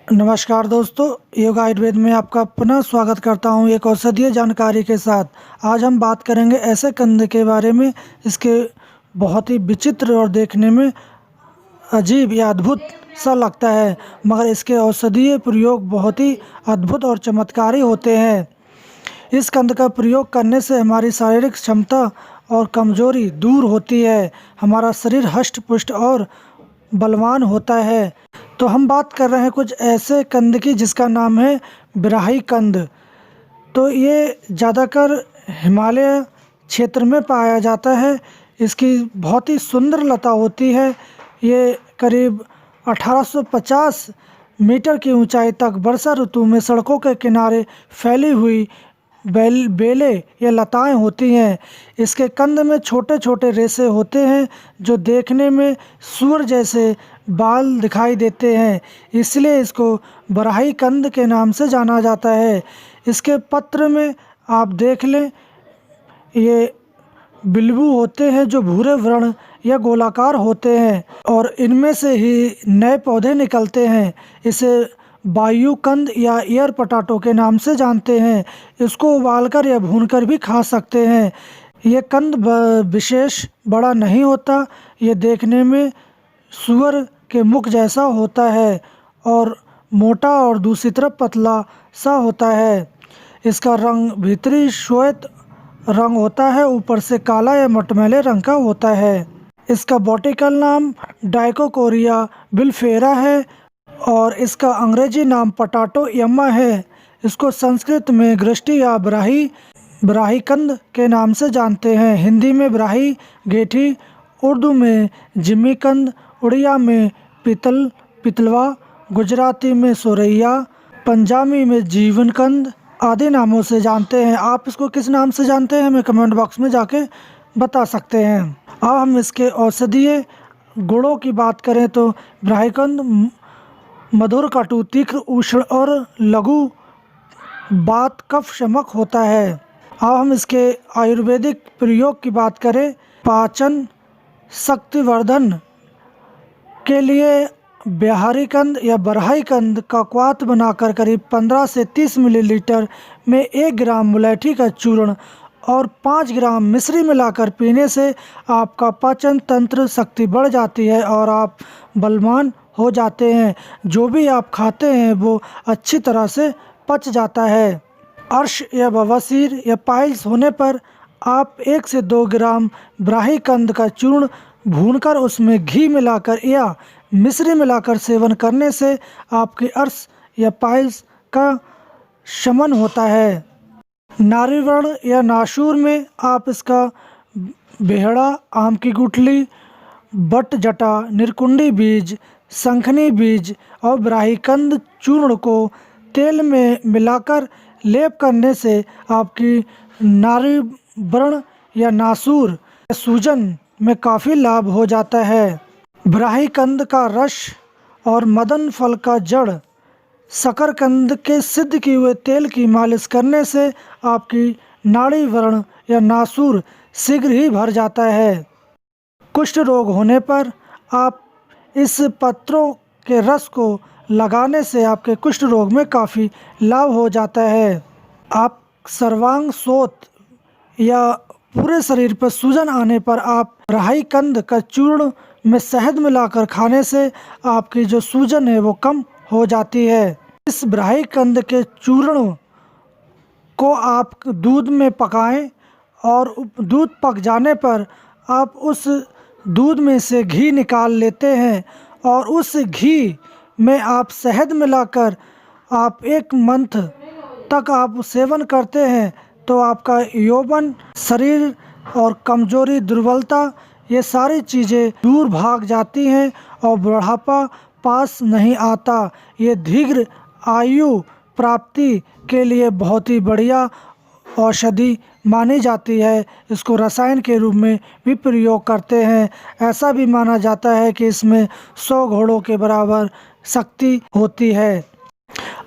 नमस्कार दोस्तों, योग आयुर्वेद में आपका पुनः स्वागत करता हूं एक औषधीय जानकारी के साथ। आज हम बात करेंगे ऐसे कंद के बारे में, इसके बहुत ही विचित्र और देखने में अजीब या अद्भुत सा लगता है, मगर इसके औषधीय प्रयोग बहुत ही अद्भुत और चमत्कारी होते हैं। इस कंद का प्रयोग करने से हमारी शारीरिक क्षमता और कमजोरी दूर होती है, हमारा शरीर हष्ट पुष्ट और बलवान होता है। तो हम बात कर रहे हैं कुछ ऐसे कंद की जिसका नाम है बिराही कंद। तो ये ज़्यादातर हिमालय क्षेत्र में पाया जाता है। इसकी बहुत ही सुंदर लता होती है। ये करीब 1850 मीटर की ऊंचाई तक वर्षा ऋतु में सड़कों के किनारे फैली हुई बेलें या लताएं होती हैं। इसके कंद में छोटे छोटे रेशे होते हैं जो देखने में सूअर जैसे बाल दिखाई देते हैं, इसलिए इसको बराही कंद के नाम से जाना जाता है। इसके पत्र में आप देख लें, ये बिल्बू होते हैं जो भूरे वर्ण या गोलाकार होते हैं और इनमें से ही नए पौधे निकलते हैं। इसे वायु कंद या एयर पोटैटो के नाम से जानते हैं। इसको उबालकर या भूनकर भी खा सकते हैं। ये कंद विशेष बड़ा नहीं होता, ये देखने में सूअर के मुख जैसा होता है और मोटा और दूसरी तरफ पतला सा होता है। इसका रंग भीतरी श्वेत रंग होता है, ऊपर से काला या मटमैले रंग का होता है। इसका बॉटेनिकल नाम डाइकोकोरिया बिलफेरा है और इसका अंग्रेजी नाम पोटैटो यम्मा है। इसको संस्कृत में गृष्टि या ब्राही कंद के नाम से जानते हैं। हिंदी में ब्राही गेठी, उर्दू में जिमी कंद, उड़िया में पितलवा, गुजराती में सोरैया, पंजाबी में जीवन कंद आदि नामों से जानते हैं। आप इसको किस नाम से जानते हैं हमें कमेंट बॉक्स में जाके बता सकते हैं। अब हम इसके औषधीय गुणों की बात करें तो ब्राही कंद मधुर, कटु, तीक्ष्ण, उष्ण और लघु वात कफ शमक होता है। अब हम इसके आयुर्वेदिक प्रयोग की बात करें, पाचन शक्तिवर्धन के लिए बिहारी कंद या बरहाई कंद का क्वाथ बनाकर करीब 15 से 30 मिलीलीटर में 1 ग्राम मुलैठी का चूर्ण और 5 ग्राम मिश्री मिलाकर पीने से आपका पाचन तंत्र शक्ति बढ़ जाती है और आप बलवान हो जाते हैं। जो भी आप खाते हैं वो अच्छी तरह से पच जाता है। अर्श या बवासीर या पाइल्स होने पर आप 1 से 2 ग्राम ब्राही कंद का चूर्ण भूनकर उसमें घी मिलाकर या मिश्री मिलाकर सेवन करने से आपके अर्श या पाइल्स का शमन होता है। नारीवर्ण या नासूर में आप इसका बेहड़ा, आम की गुठली, बट जटा, निरकुंडी बीज, शंखनी बीज और ब्राही कंद चूर्ण को तेल में मिलाकर लेप करने से आपकी नारीवर्ण या नासूर सूजन में काफ़ी लाभ हो जाता है। ब्राही कंद का रस और मदन फल का जड़ शकरकंद के सिद्ध किए हुए तेल की मालिश करने से आपकी नाड़ी वर्ण या नासूर शीघ्र ही भर जाता है। कुष्ठ रोग होने पर आप इस पत्रों के रस को लगाने से आपके कुष्ठ रोग में काफ़ी लाभ हो जाता है। आप सर्वांग शोथ या पूरे शरीर पर सूजन आने पर आप ब्राही कंद का चूर्ण में शहद मिलाकर खाने से आपकी जो सूजन है वो कम हो जाती है। इस ब्राही कंद के चूर्ण को आप दूध में पकाएं और दूध पक जाने पर आप उस दूध में से घी निकाल लेते हैं और उस घी में आप शहद मिलाकर आप 1 मंथ तक आप सेवन करते हैं तो आपका यौवन, शरीर और कमजोरी, दुर्बलता ये सारी चीज़ें दूर भाग जाती हैं और बुढ़ापा पास नहीं आता। ये दीर्घ आयु प्राप्ति के लिए बहुत ही बढ़िया औषधि मानी जाती है। इसको रसायन के रूप में भी प्रयोग करते हैं। ऐसा भी माना जाता है कि इसमें 100 घोड़ों के बराबर शक्ति होती है।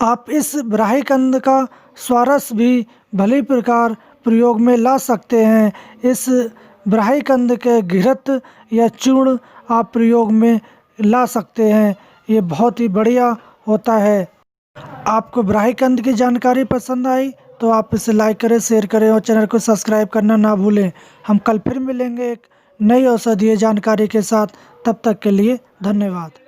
आप इस ब्राही कंद का स्वारस भी भली प्रकार प्रयोग में ला सकते हैं। इस ब्राही कंद के घिरत या चूर्ण आप प्रयोग में ला सकते हैं। ये बहुत ही बढ़िया होता है। आपको ब्राहीकंद की जानकारी पसंद आई तो आप इसे लाइक करें, शेयर करें और चैनल को सब्सक्राइब करना ना भूलें। हम कल फिर मिलेंगे एक नई औषधीय जानकारी के साथ। तब तक के लिए धन्यवाद।